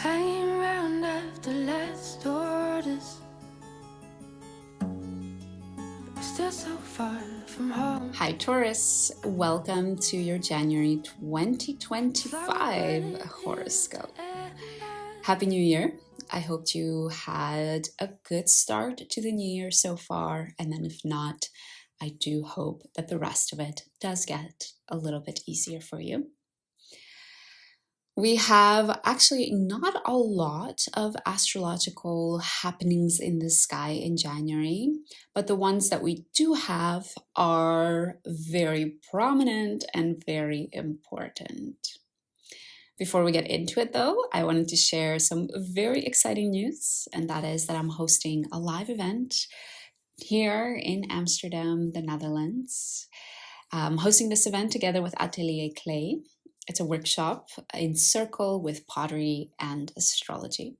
Hanging around after last orders, still so far from home. Hi Taurus, welcome to your January 2025 horoscope. Happy New Year. I hope you had a good start to the new year so far, and then if not, I do hope that the rest of it does get a little bit easier for you. We have actually not a lot of astrological happenings in the sky in January, but the ones that we do have are very prominent and very important. Before we get into it though, I wanted to share some very exciting news, and that is that I'm hosting a live event here in Amsterdam, the Netherlands. I'm hosting this event together with Atelier Clay. It's a workshop in circle with pottery and astrology,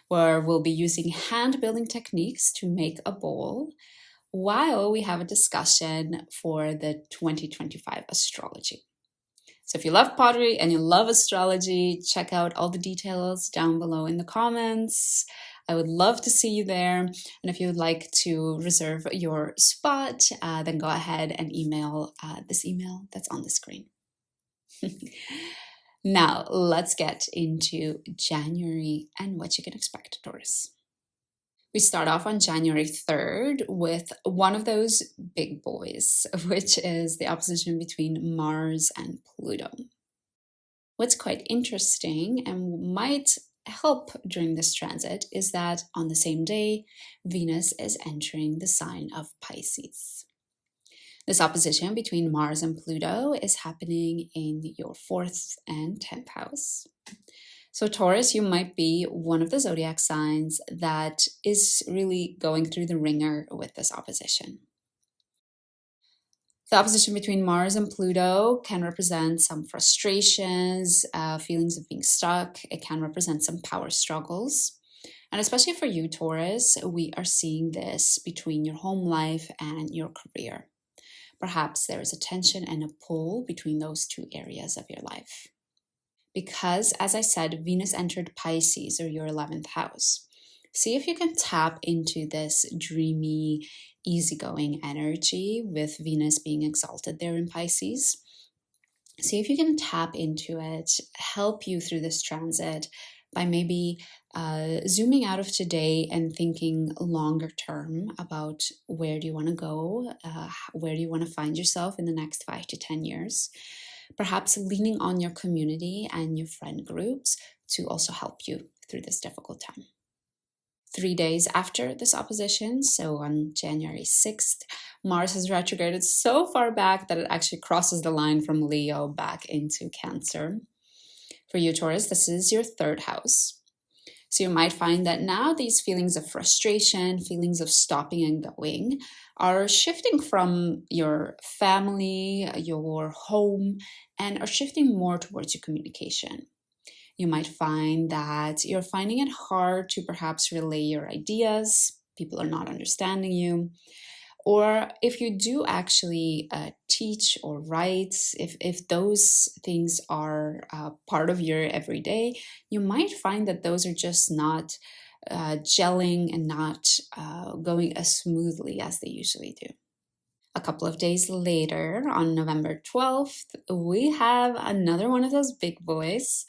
where we'll be using hand building techniques to make a bowl while we have a discussion for the 2025 astrology. So if you love pottery and you love astrology, check out all the details down below in the comments. I would love to see you there. And if you would like to reserve your spot, then go ahead and email this email that's on the screen. Now, let's get into January and what you can expect, Taurus. We start off on January 3rd with one of those big boys, which is the opposition between Mars and Pluto. What's quite interesting and might help during this transit is that on the same day, Venus is entering the sign of Pisces. This opposition between Mars and Pluto is happening in your 4th and 10th house. So Taurus, you might be one of the zodiac signs that is really going through the ringer with this opposition. The opposition between Mars and Pluto can represent some frustrations, feelings of being stuck. It can represent some power struggles. And especially for you, Taurus, we are seeing this between your home life and your career. Perhaps there is a tension and a pull between those two areas of your life. Because, as I said, Venus entered Pisces, or your 11th house. See if you can tap into this dreamy, easygoing energy with Venus being exalted there in Pisces. See if you can tap into it, help you through this transit by maybe zooming out of today and thinking longer term about where do you want to go, where do you want to find yourself in the next 5 to 10 years. Perhaps leaning on your community and your friend groups to also help you through this difficult time. 3 days after this opposition, so on January 6th, Mars has retrograded so far back that it actually crosses the line from Leo back into Cancer. For you, Taurus, this is your 3rd house. So you might find that now these feelings of frustration, feelings of stopping and going are shifting from your family, your home, and are shifting more towards your communication. You might find that you're finding it hard to perhaps relay your ideas. People are not understanding you. Or if you do actually teach or write, if those things are part of your everyday, you might find that those are just not gelling and not going as smoothly as they usually do. A couple of days later, on November 12th, we have another one of those big boys,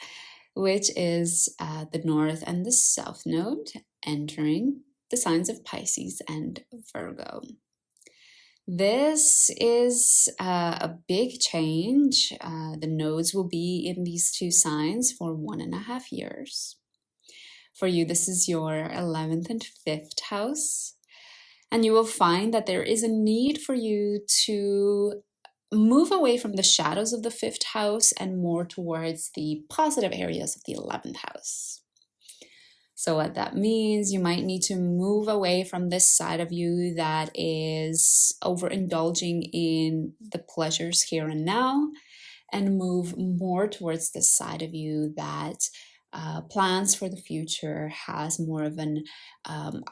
which is the North and the South node entering the signs of Pisces and Virgo. This is a big change. The nodes will be in these two signs for 1.5 years. For you, this is your 11th and 5th house. And you will find that there is a need for you to move away from the shadows of the 5th house and more towards the positive areas of the 11th house. So what that means, you might need to move away from this side of you that is overindulging in the pleasures here and now, and move more towards this side of you that plans for the future, has more of an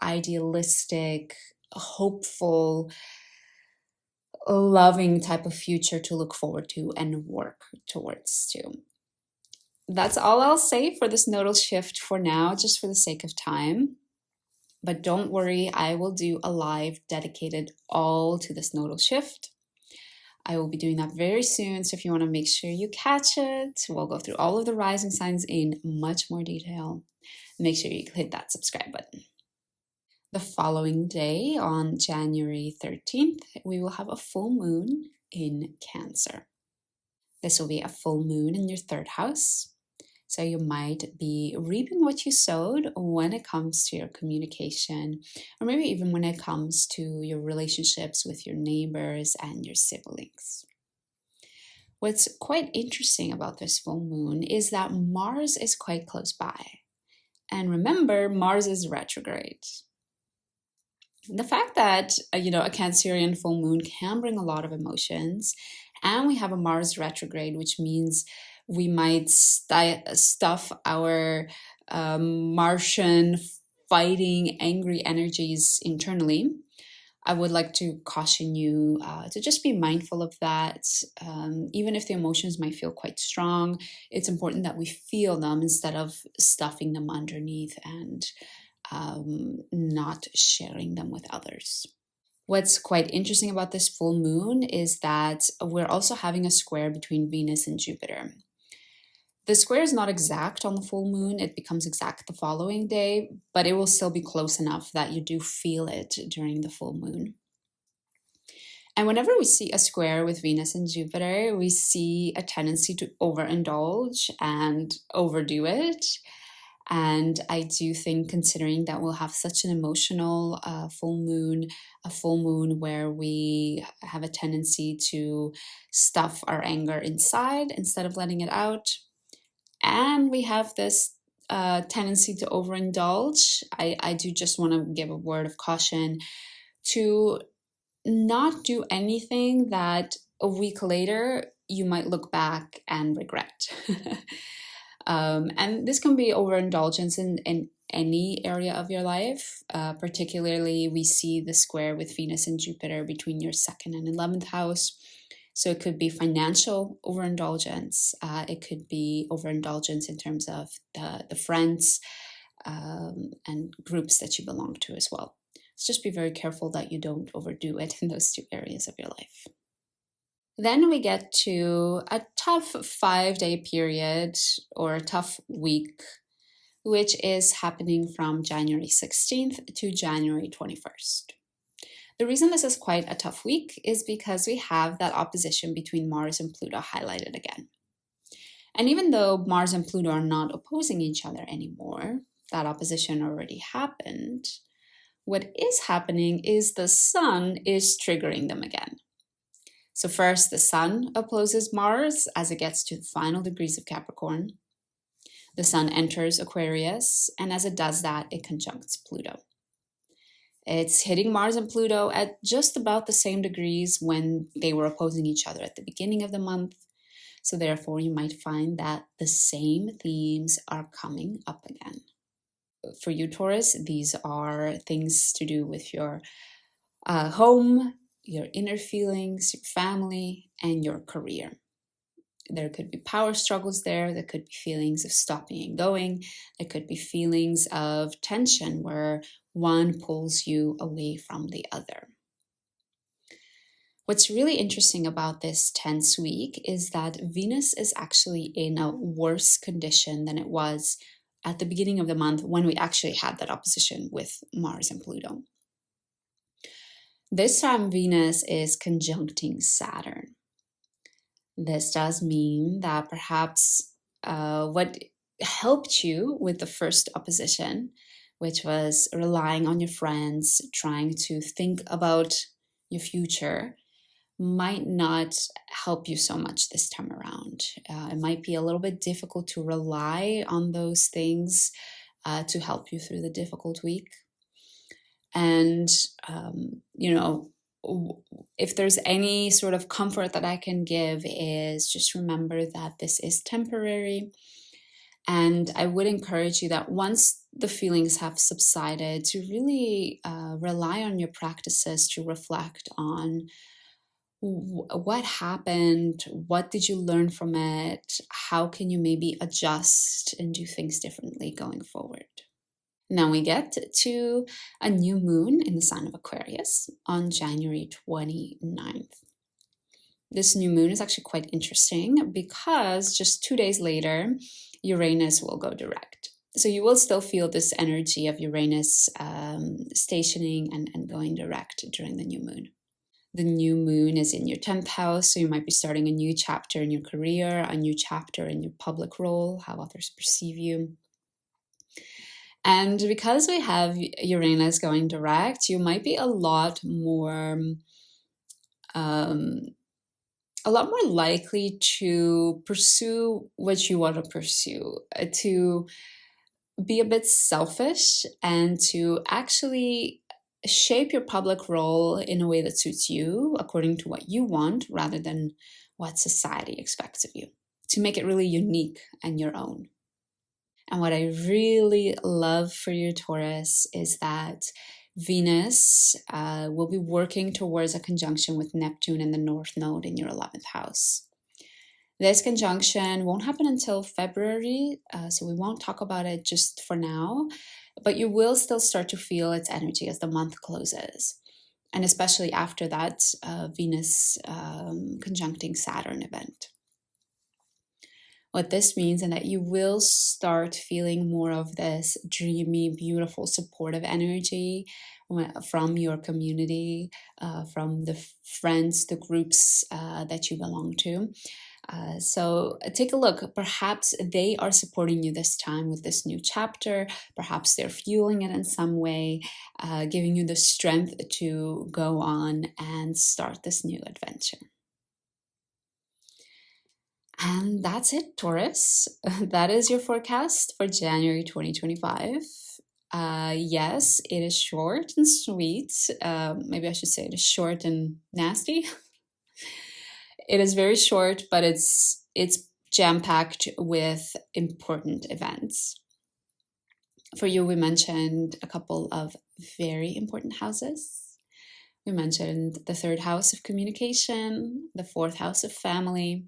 idealistic, hopeful, loving type of future to look forward to and work towards too. that's all I'll say for this nodal shift for now, just for the sake of time. But don't worry, I will do a live dedicated all to this nodal shift. I will be doing that very soon, so if you want to make sure you catch it, we'll go through all of the rising signs in much more detail. Make sure you hit that subscribe button. The following day, on January 13th, we will have a full moon in Cancer. This will be a full moon in your third house. So you might be reaping what you sowed when it comes to your communication, or maybe even when it comes to your relationships with your neighbors and your siblings. What's quite interesting about this full moon is that Mars is quite close by. And remember, Mars is retrograde. The fact that, a Cancerian full moon can bring a lot of emotions, and we have a Mars retrograde, which means we might stuff our Martian fighting angry energies internally. I would like to caution you to just be mindful of that. Even if the emotions might feel quite strong, it's important that we feel them instead of stuffing them underneath and not sharing them with others. What's quite interesting about this full moon is that we're also having a square between Venus and Jupiter. The square is not exact on the full moon. It becomes exact the following day, but it will still be close enough that you do feel it during the full moon. And whenever we see a square with Venus and Jupiter, we see a tendency to overindulge and overdo it. And I do think, considering that we'll have such an emotional full moon, a full moon where we have a tendency to stuff our anger inside instead of letting it out, and we have this tendency to overindulge, I do just want to give a word of caution to not do anything that a week later you might look back and regret. And this can be overindulgence in any area of your life. Particularly, we see the square with Venus and Jupiter between your 2nd and 11th house. So it could be financial overindulgence. It could be overindulgence in terms of the friends and groups that you belong to as well. So just be very careful that you don't overdo it in those two areas of your life. Then we get to a tough 5-day period or a tough week, which is happening from January 16th to January 21st. The reason this is quite a tough week is because we have that opposition between Mars and Pluto highlighted again. And even though Mars and Pluto are not opposing each other anymore, that opposition already happened, what is happening is the Sun is triggering them again. So first, the Sun opposes Mars as it gets to the final degrees of Capricorn. The Sun enters Aquarius, and as it does that, it conjuncts Pluto. It's hitting Mars and Pluto at just about the same degrees when they were opposing each other at the beginning of the month. So therefore, you might find that the same themes are coming up again. For you, Taurus, these are things to do with your home, your inner feelings, your family, and your career. There could be power struggles there. There could be feelings of stopping and going. There could be feelings of tension where one pulls you away from the other. What's really interesting about this tense week is that Venus is actually in a worse condition than it was at the beginning of the month when we actually had that opposition with Mars and Pluto. This time Venus is conjuncting Saturn. This does mean that perhaps what helped you with the first opposition, which was relying on your friends, trying to think about your future, might not help you so much this time around. It might be a little bit difficult to rely on those things to help you through the difficult week. And, if there's any sort of comfort that I can give is just remember that this is temporary. And I would encourage you that once the feelings have subsided, to really rely on your practices to reflect on What happened? What did you learn from it? How can you maybe adjust and do things differently going forward? Now we get to a new moon in the sign of Aquarius on January 29th. This new moon is actually quite interesting because just 2 days later, Uranus will go direct. So you will still feel this energy of Uranus stationing and going direct during the new moon. The new moon is in your 10th house, so you might be starting a new chapter in your career, a new chapter in your public role, how others perceive you. And because we have Uranus going direct, you might be a lot more likely to pursue what you want to pursue, to be a bit selfish and to actually shape your public role in a way that suits you according to what you want rather than what society expects of you, to make it really unique and your own. And what I really love for you, Taurus, is that Venus will be working towards a conjunction with Neptune in the North Node in your 11th house. This conjunction won't happen until February, so we won't talk about it just for now, but you will still start to feel its energy as the month closes. And especially after that Venus conjuncting Saturn event. What this means is that you will start feeling more of this dreamy, beautiful, supportive energy from your community, from the friends, the groups that you belong to. So take a look. Perhaps they are supporting you this time with this new chapter. Perhaps they're fueling it in some way, giving you the strength to go on and start this new adventure. And that's it, Taurus. That is your forecast for January 2025. Yes, it is short and sweet. Maybe I should say it is short and nasty. It is very short, but it's jam-packed with important events. For you, we mentioned a couple of very important houses. We mentioned the 3rd house of communication, the 4th house of family,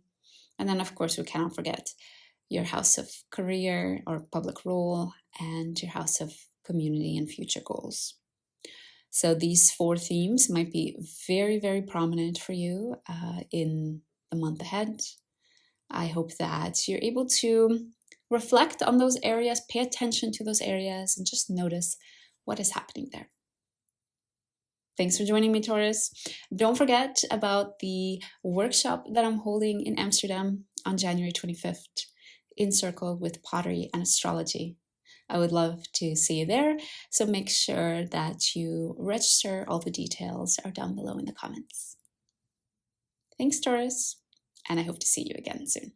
and then, of course, we cannot forget your house of career or public role and your house of community and future goals. So these 4 themes might be very, very prominent for you in the month ahead. I hope that you're able to reflect on those areas, pay attention to those areas, and just notice what is happening there. Thanks for joining me, Taurus. Don't forget about the workshop that I'm holding in Amsterdam on January 25th, in circle with pottery and astrology. I would love to see you there, so make sure that you register. All the details are down below in the comments. Thanks, Taurus, and I hope to see you again soon.